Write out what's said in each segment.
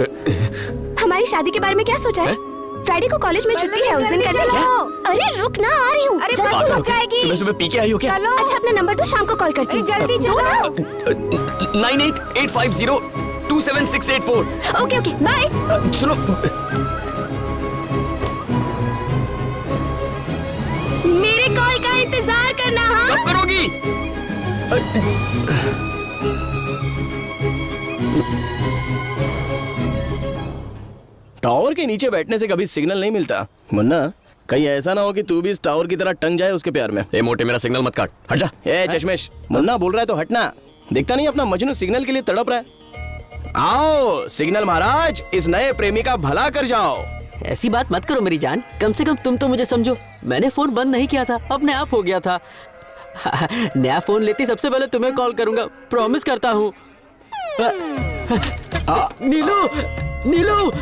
हमारी शादी के बारे में क्या सोचा है? फ्राइडे को कॉलेज में छुट्टी है, उस दिन कर लेंगे। अरे रुक ना, आ रही हूँ। सुबह सुबह पी के आई हो क्या? अच्छा अपना नंबर तो शाम को कॉल करती हूँ। जल्दी चलो। 9885027684। Okay okay bye. सुनो, मेरे कॉल का इंतजार करना। हाँ कब करोगी? टावर के नीचे बैठने से कभी सिग्नल नहीं मिलता। मुन्ना, कहीं ऐसा ना हो कि तू भी इस टावर की तरह टंग जाए उसके प्यार में। ए मोटे, मेरा सिग्नल मत काट, हट जा। ए चश्मेश, मुन्ना बोल रहा है तो हटना। दिखता नहीं अपना मजनू सिग्नल के लिए तड़प रहा है। आओ सिग्नल महाराज, इस नए प्रेमी का भला कर जाओ। ऐसी बात मत करो मेरी जान, कम से कम तुम तो मुझे समझो। मैंने फोन बंद नहीं किया था, अपने आप हो गया था। नया फोन लेती सबसे पहले तुम्हें कॉल करूंगा, प्रॉमिस करता हूँ। नीलू, नीलू।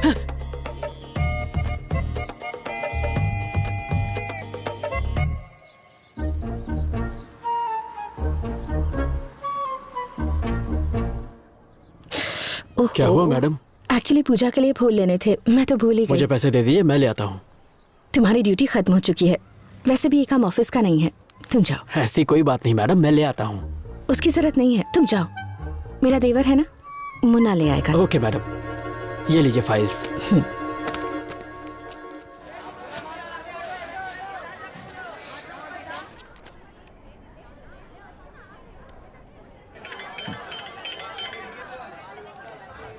क्या हुआ मैडम? एक्चुअली पूजा के लिए फूल लेने थे, मैं तो भूल ही गई। मुझे पैसे दे दीजिए, मैं ले आता हूँ। तुम्हारी ड्यूटी खत्म हो चुकी है, वैसे भी ये काम ऑफिस का नहीं है, तुम जाओ। ऐसी कोई बात नहीं मैडम, मैं ले आता हूँ। उसकी जरूरत नहीं है, तुम जाओ। मेरा देवर है ना, मुन्ना ले आएगा। ओके मैडम, ये लीजिए फाइल्स।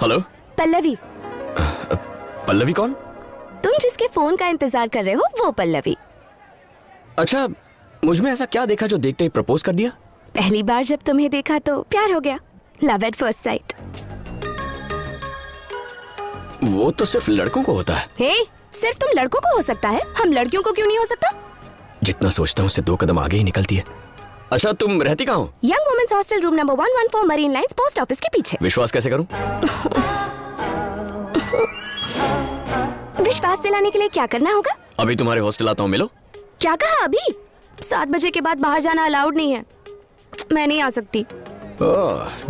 हेलो पल्लवी। पल्लवी कौन? तुम जिसके फोन का इंतजार कर रहे हो वो पल्लवी। अच्छा, मुझ में ऐसा क्या देखा जो देखते ही प्रपोज कर दिया? पहली बार जब तुम्हें देखा तो प्यार हो गया, लव एट फर्स्ट साइट। वो तो सिर्फ लड़कों को होता है। हे, सिर्फ तुम लड़कों को हो सकता है, हम लड़कियों को क्यों नहीं हो सकता? जितना सोचता हूँ उससे 2 कदम आगे ही निकलती है। अच्छा, तुम रहती कहाँ हो? Young women's hostel room number 114 Marine Lines post office के पीछे। विश्वास कैसे करूं? विश्वास दिलाने के लिए क्या करना होगा? अभी तुम्हारे हॉस्टल आता हूँ, मिलो। क्या कहा अभी? 7 बजे के बाद बाहर जाना अलाउड नहीं है, मैं नहीं आ सकती।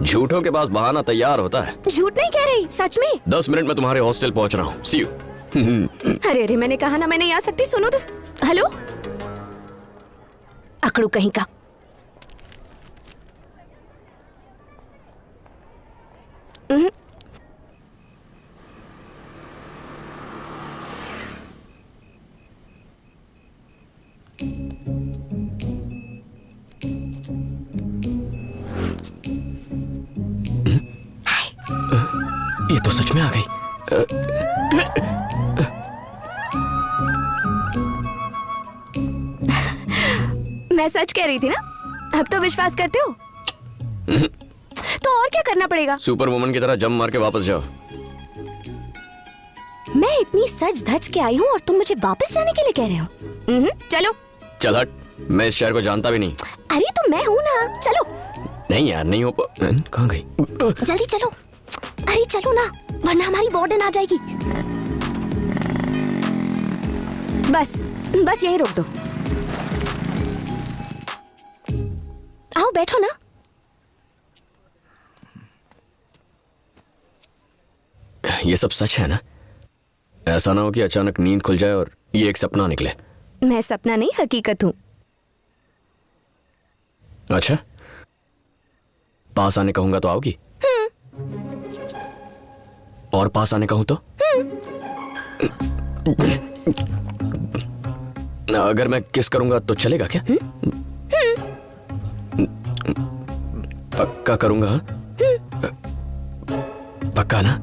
झूठों के पास बहाना तैयार होता है। झूठ नहीं कह रही, सच में। 10 मिनट में तुम्हारे हॉस्टल पहुंच रहा हूँ, सी यू। अरे अरे, मैंने कहा ना मैं नहीं आ सकती। सुनो तो। हेलो, अकड़ू कहीं का। ये तो सच में आ गई। मैं सच कह रही थी ना, अब तो विश्वास करते हो? तो और क्या करना पड़ेगा? सुपर वुमन की तरह जम मार के वापस जाओ। मैं इतनी सज धज के आई हूँ और तुम मुझे वापस जाने के लिए कह रहे हो? चलो। चल हट, मैं इस शहर को जानता भी नहीं। अरे तो मैं हूँ ना, चलो। नहीं यार, नहीं हो। कहाँ गई? जल्दी चलो। अरे चलो ना, वरना हमारी वार्डन आ जाएगी। बस बस यही रोक दो। आओ बैठो ना। ये सब सच है ना? ऐसा ना हो कि अचानक नींद खुल जाए और ये एक सपना निकले। मैं सपना नहीं, हकीकत हूँ। अच्छा, पास आने कहूंगा तो आओगी? और पास आने कहूं तो? अगर मैं किस करूंगा तो चलेगा क्या? पक्का करूंगा? पक्का ना?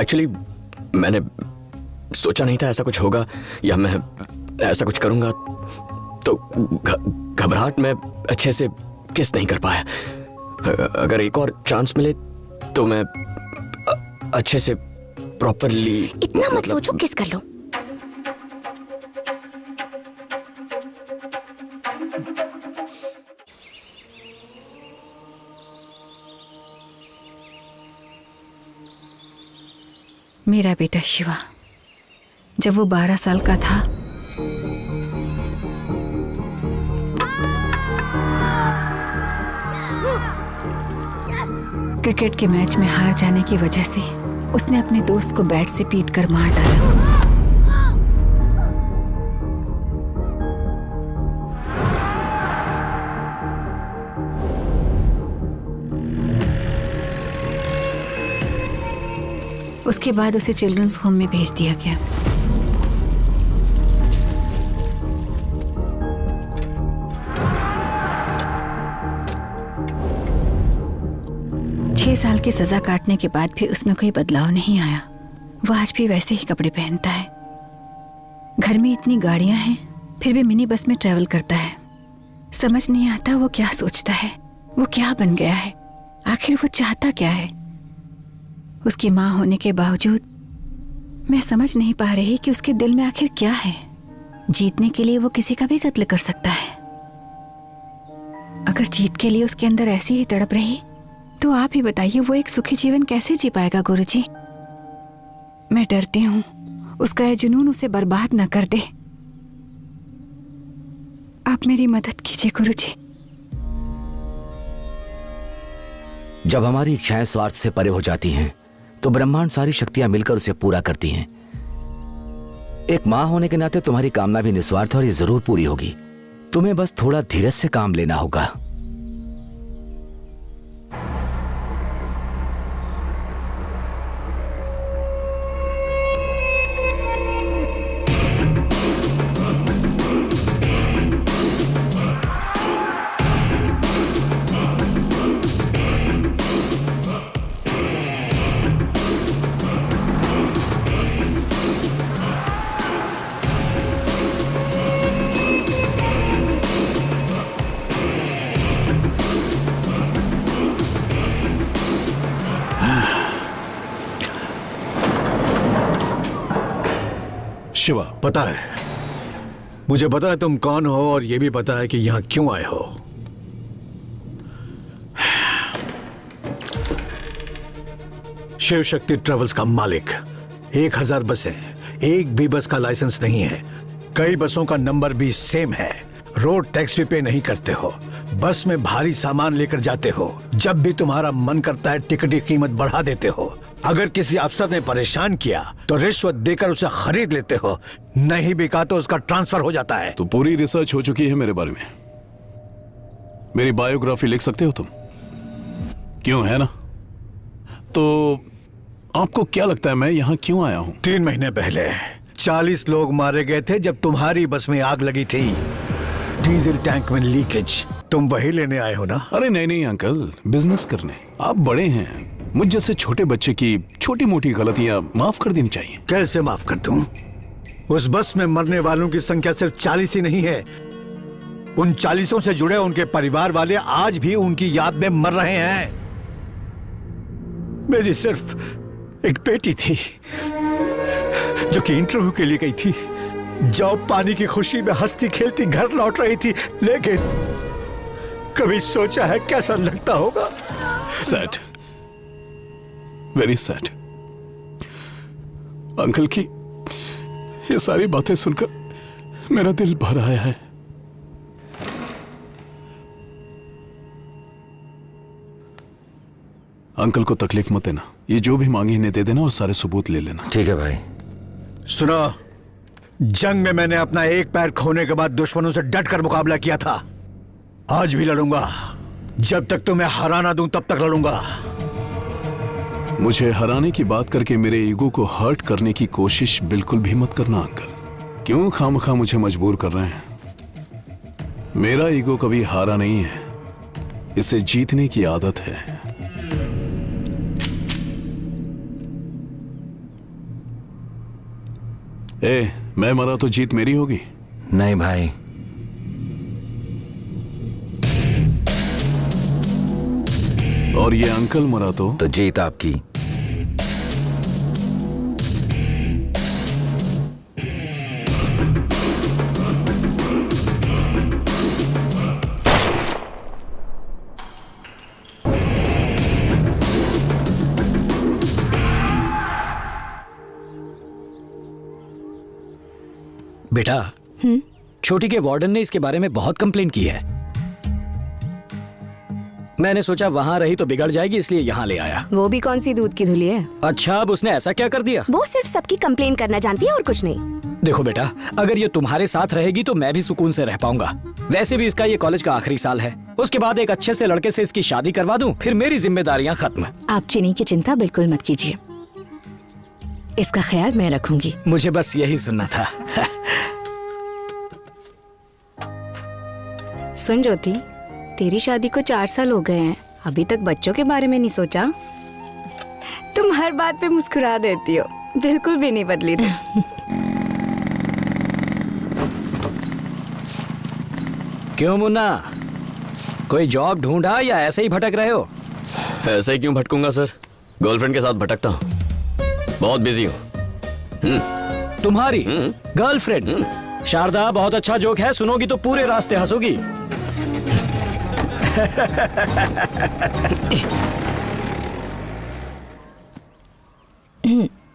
एक्चुअली मैंने सोचा नहीं था ऐसा कुछ होगा या मैं ऐसा कुछ करूंगा, तो घबराहट में अच्छे से किस नहीं कर पाया। अगर एक और चांस मिले तो मैं अच्छे से प्रॉपरली। इतना मत सोचो, किस कर लो। मेरा बेटा शिवा, जब वो 12 साल का था। क्रिकेट के मैच में हार जाने की वजह से उसने अपने दोस्त को बैट से पीटकर मार डाला। उसके बाद उसे चिल्ड्रंस होम में भेज दिया गया। छह साल की सजा काटने के बाद भी उसमें कोई बदलाव नहीं आया। वो आज भी वैसे ही कपड़े पहनता है। घर में इतनी गाड़ियां हैं, फिर भी मिनी बस में ट्रैवल करता है। समझ नहीं आता वो क्या सोचता है, वो क्या बन गया है, आखिर वो चाहता क्या है। उसकी माँ होने के बावजूद मैं समझ नहीं पा रही कि उसके दिल में आखिर क्या है। जीतने के लिए वो किसी का भी कत्ल कर सकता है। अगर जीत के लिए उसके अंदर ऐसी ही तड़प रही तो आप ही बताइए वो एक सुखी जीवन कैसे जी पाएगा गुरुजी। मैं डरती हूँ उसका यह जुनून उसे बर्बाद न कर दे। आप मेरी मदद कीजिए गुरुजी। जब हमारी इच्छाएं स्वार्थ से परे हो जाती हैं तो ब्रह्मांड सारी शक्तियां मिलकर उसे पूरा करती हैं। एक मां होने के नाते तुम्हारी कामना भी निस्वार्थ और ये जरूर पूरी होगी। तुम्हें बस थोड़ा धीरज से काम लेना होगा। शिवा, पता है, मुझे पता है तुम कौन हो और यह भी पता है कि यहां क्यों आए हो। शिव शक्ति ट्रेवल्स का मालिक। 1000 बसें, एक भी बस का लाइसेंस नहीं है। कई बसों का नंबर भी सेम है। रोड टैक्स भी पे नहीं करते हो। बस में भारी सामान लेकर जाते हो। जब भी तुम्हारा मन करता है टिकट की कीमत बढ़ा देते हो। अगर किसी अफसर ने परेशान किया तो रिश्वत देकर उसे खरीद लेते हो। नहीं बिका तो उसका ट्रांसफर हो जाता है। तो पूरी रिसर्च हो चुकी है मेरे बारे में। मेरी बायोग्राफी लिख सकते हो तुम, क्यों, है ना? तो आपको क्या लगता है मैं यहां क्यों आया हूं? 3 महीने पहले 40 लोग मारे गए थे जब तुम्हारी बस में आग लगी थी। डीजल टैंक में लीकेज, तुम वही लेने आए हो ना? अरे नहीं नहीं अंकल, बिजनेस करने। आप बड़े हैं, मुझ जैसे छोटे बच्चे की छोटी मोटी गलतियां माफ कर देनी चाहिए। कैसे माफ कर दूं? उस बस में मरने वालों की संख्या सिर्फ 40 ही नहीं है। उन 40 से जुड़े उनके परिवार वाले आज भी उनकी याद में मर रहे हैं। मेरी सिर्फ एक बेटी थी जो कि इंटरव्यू के लिए गई थी। जॉब पाने की खुशी में हंसती खेलती घर लौट रही थी, लेकिन कभी सोचा है कैसा लगता होगा? Sad, very sad. अंकल की ये सारी बातें सुनकर मेरा दिल भर आया है। अंकल को तकलीफ मत देना। ये जो भी मांगे इन्हें दे देना और सारे सबूत ले लेना। ठीक है भाई। सुनो, जंग में मैंने अपना एक पैर खोने के बाद दुश्मनों से डटकर मुकाबला किया था। आज भी लड़ूंगा। जब तक तुम्हें हरा ना दूं तब तक लड़ूंगा। मुझे हराने की बात करके मेरे ईगो को हर्ट करने की कोशिश बिल्कुल भी मत करना अंकल। क्यों खामखा मुझे मजबूर कर रहे हैं? मेरा ईगो कभी हारा नहीं है, इसे जीतने की आदत है। मैं मरा तो जीत मेरी होगी? नहीं भाई, और ये अंकल मरा तो जीत आपकी। बेटा, छोटी के वार्डन ने इसके बारे में बहुत कंप्लेन की है। मैंने सोचा वहां रही तो बिगड़ जाएगी, इसलिए यहाँ ले आया। वो भी कौन सी दूध की धुली है? अच्छा, अब उसने ऐसा क्या कर दिया? वो सिर्फ सबकी कंप्लेन करना जानती है और कुछ नहीं। देखो बेटा, अगर ये तुम्हारे साथ रहेगी तो मैं भी सुकून से रह पाऊंगा। वैसे भी इसका ये कॉलेज का आखिरी साल है। उसके बाद एक अच्छे से लड़के से इसकी शादी करवा दूं, फिर मेरी जिम्मेदारियां खत्म। आप चीनी की चिंता बिल्कुल मत कीजिए, इसका ख्याल मैं रखूंगी। मुझे बस यही सुनना था। सुन ज्योति, तेरी शादी को 4 साल हो गए हैं, अभी तक बच्चों के बारे में नहीं सोचा? तुम हर बात पे मुस्कुरा देती हो, बिल्कुल भी नहीं बदली तुम। क्यों मुन्ना, कोई जॉब ढूंढा या ऐसे ही भटक रहे हो? ऐसे ही क्यों भटकूंगा सर, गर्लफ्रेंड के साथ भटकता हूँ, बहुत बिजी हूँ। तुम्हारी गर्लफ्रेंड? शारदा, बहुत अच्छा जोक है, सुनोगी तो पूरे रास्ते हंसोगी।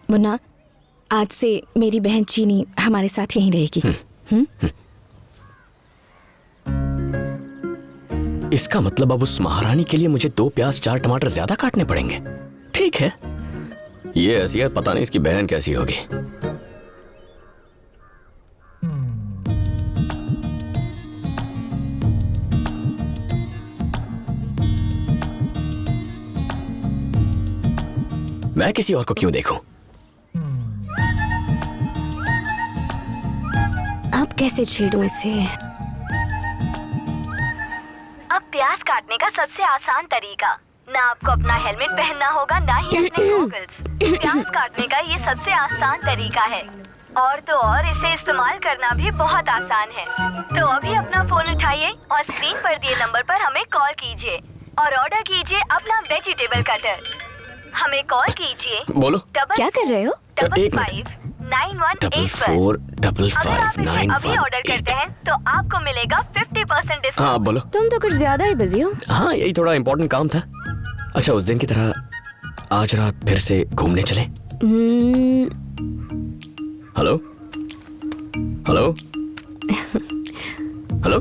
मुन्ना, आज से मेरी बहन चीनी हमारे साथ यहीं रहेगी। इसका मतलब अब उस महारानी के लिए मुझे 2 प्याज 4 टमाटर ज्यादा काटने पड़ेंगे। ठीक है, ये ऐसी है, पता नहीं इसकी बहन कैसी होगी। मैं किसी और को क्यों देखूं? अब कैसे छेड़ूं इसे? अब प्याज काटने का सबसे आसान तरीका, ना आपको अपना हेलमेट पहनना होगा, ना ही अपने गॉगल्स। प्याज काटने का ये सबसे आसान तरीका है, और तो और इसे इस्तेमाल करना भी बहुत आसान है। तो अभी अपना फोन उठाइए और स्क्रीन पर दिए नंबर पर हमें कॉल कीजिए और ऑर्डर कीजिए अपना वेजिटेबल कटर। हमें कॉल कीजिए। बोलो। क्या कर रहे हो? एक मिनट। 9185 अभी ऑर्डर करते हैं तो आपको मिलेगा 50% डिस्काउंट। हाँ बोलो। तुम तो कुछ ज्यादा ही बिजी हो। हाँ, यही थोड़ा इम्पोर्टेंट काम था। अच्छा, उस दिन की तरह आज रात फिर से घूमने चले? हेलो हेलो हेलो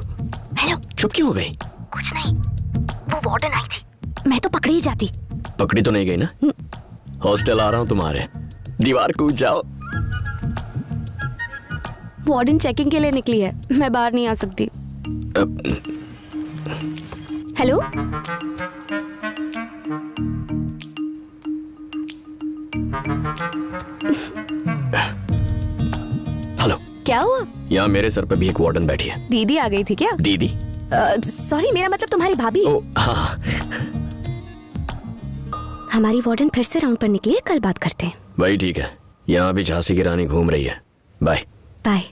हेलो, चुप क्यों हो गई? कुछ नहीं, वो वार्डन आई थी, मैं तो पकड़ी ही जाती। पकड़ी तो नहीं गई ना? हॉस्टल आ रहा हूँ तुम्हारे, दीवार कूद जाओ। वार्डन चेकिंग के लिए निकली है, मैं बाहर नहीं आ सकती। हेलो, हेलो, क्या हुआ? यहाँ मेरे सर पे भी एक वार्डन बैठी है। दीदी आ गई थी क्या? दीदी? सॉरी, मेरा मतलब तुम्हारी भाभी। ओ हाँ। हमारी वार्डन फिर से राउंड पर निकली है, कल बात करते हैं। भाई ठीक है, यहाँ भी झांसी की रानी घूम रही है। Bye bye.